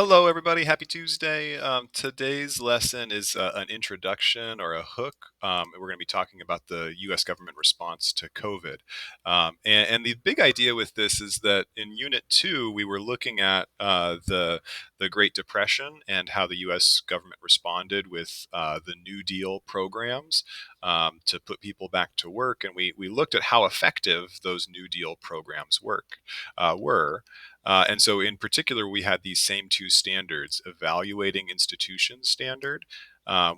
Hello, everybody. Happy Tuesday. Today's lesson is an introduction or a hook. We're going to be talking about the U.S. government response to COVID. And the big idea with this is that in Unit 2, we were looking at the Great Depression and how the U.S. government responded with the New Deal programs to put people back to work. And we looked at how effective those New Deal programs were. And so, in particular, we had these same two standards: evaluating institutions standard,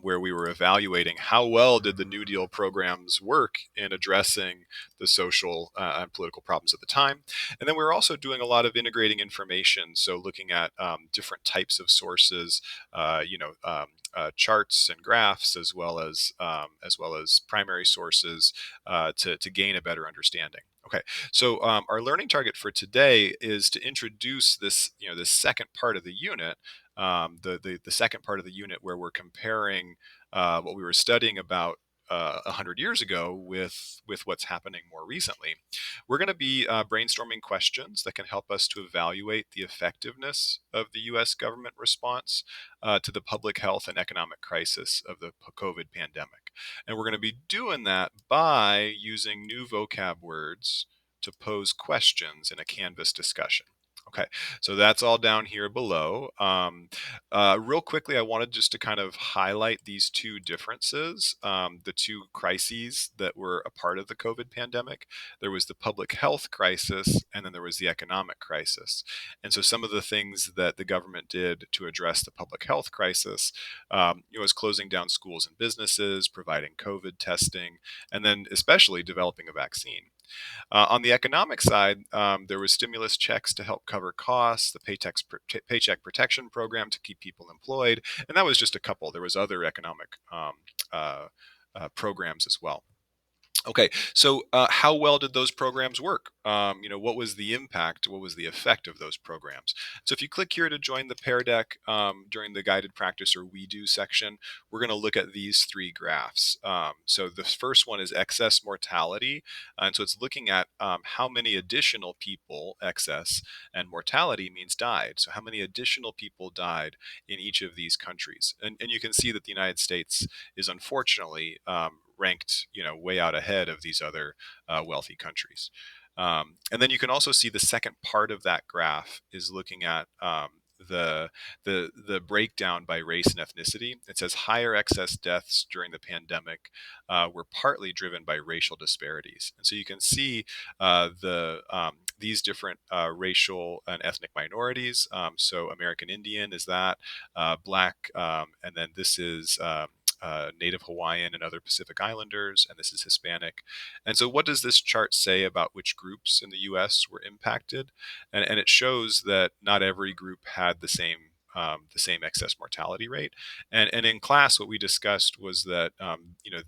where we were evaluating how well did the New Deal programs work in addressing the social and political problems at the time. And then we were also doing a lot of integrating information, so looking at different types of sources, charts and graphs, as well as primary sources to gain a better understanding. Okay, so our learning target for today is to introduce this second part of the unit, the second part of the unit where we're comparing what we were studying about 100 years ago with what's happening more recently. We're going to be brainstorming questions that can help us to evaluate the effectiveness of the U.S. government response to the public health and economic crisis of the COVID pandemic. And we're going to be doing that by using new vocab words to pose questions in a Canvas discussion. Okay, so that's all down here below. Real quickly, I wanted just to kind of highlight these two differences, the two crises that were a part of the COVID pandemic. There was the public health crisis, and then there was the economic crisis. And so some of the things that the government did to address the public health crisis, was closing down schools and businesses, providing COVID testing, and then especially developing a vaccine. On the economic side, there was stimulus checks to help cover costs, the Paycheck Protection Program to keep people employed, and that was just a couple. There was other economic programs as well. Okay, so how well did those programs work? What was the impact? What was the effect of those programs? So if you click here to join the Pear Deck during the guided practice or we do section, we're going to look at these three graphs. So the first one is excess mortality. And so it's looking at how many additional people, excess, and mortality means died. So how many additional people died in each of these countries. And you can see that the United States is unfortunately ranked, way out ahead of these other wealthy countries. And then you can also see the second part of that graph is looking at the breakdown by race and ethnicity. It says higher excess deaths during the pandemic were partly driven by racial disparities, and so you can see these different racial and ethnic minorities. So American Indian is that, Black, and then this is Native Hawaiian and other Pacific Islanders, and this is Hispanic. And so, what does this chart say about which groups in the U.S. were impacted? And it shows that not every group had the same excess mortality rate. And in class, what we discussed was that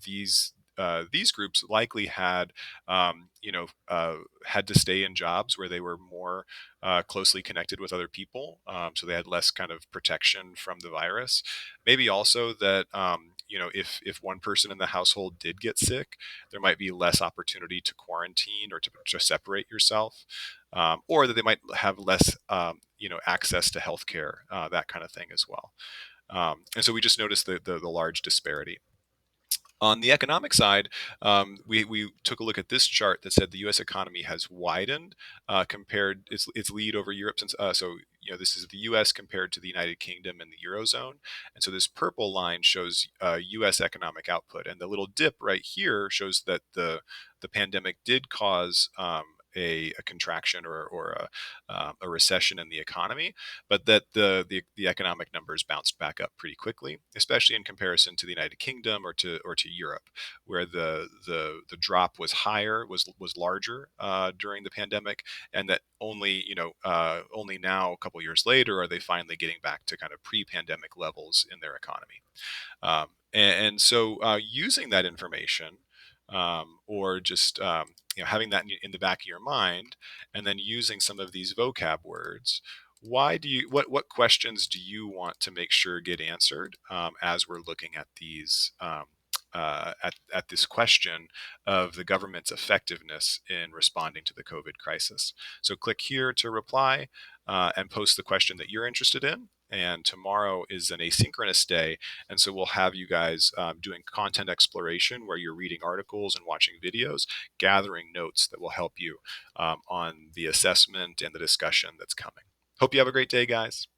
these groups likely had to stay in jobs where they were more closely connected with other people, so they had less kind of protection from the virus. Maybe also that if one person in the household did get sick, there might be less opportunity to quarantine or to separate yourself, or that they might have less access to healthcare, that kind of thing as well. And so we just noticed the large disparity. On the economic side, we took a look at this chart that said the U.S. economy has widened compared its lead over Europe since. So this is the U.S. compared to the United Kingdom and the Eurozone, and so this purple line shows U.S. economic output, and the little dip right here shows that the pandemic did cause a contraction or a recession in the economy, but that the economic numbers bounced back up pretty quickly, especially in comparison to the United Kingdom or to Europe, where the drop was higher, was larger during the pandemic, and that only now a couple years later are they finally getting back to kind of pre-pandemic levels in their economy. And so using that information, or just having that in the back of your mind, and then using some of these vocab words, what questions do you want to make sure get answered as we're looking at these at this question of the government's effectiveness in responding to the COVID crisis? So click here to reply and post the question that you're interested in, and tomorrow is an asynchronous day. And so we'll have you guys doing content exploration where you're reading articles and watching videos, gathering notes that will help you on the assessment and the discussion that's coming. Hope you have a great day, guys.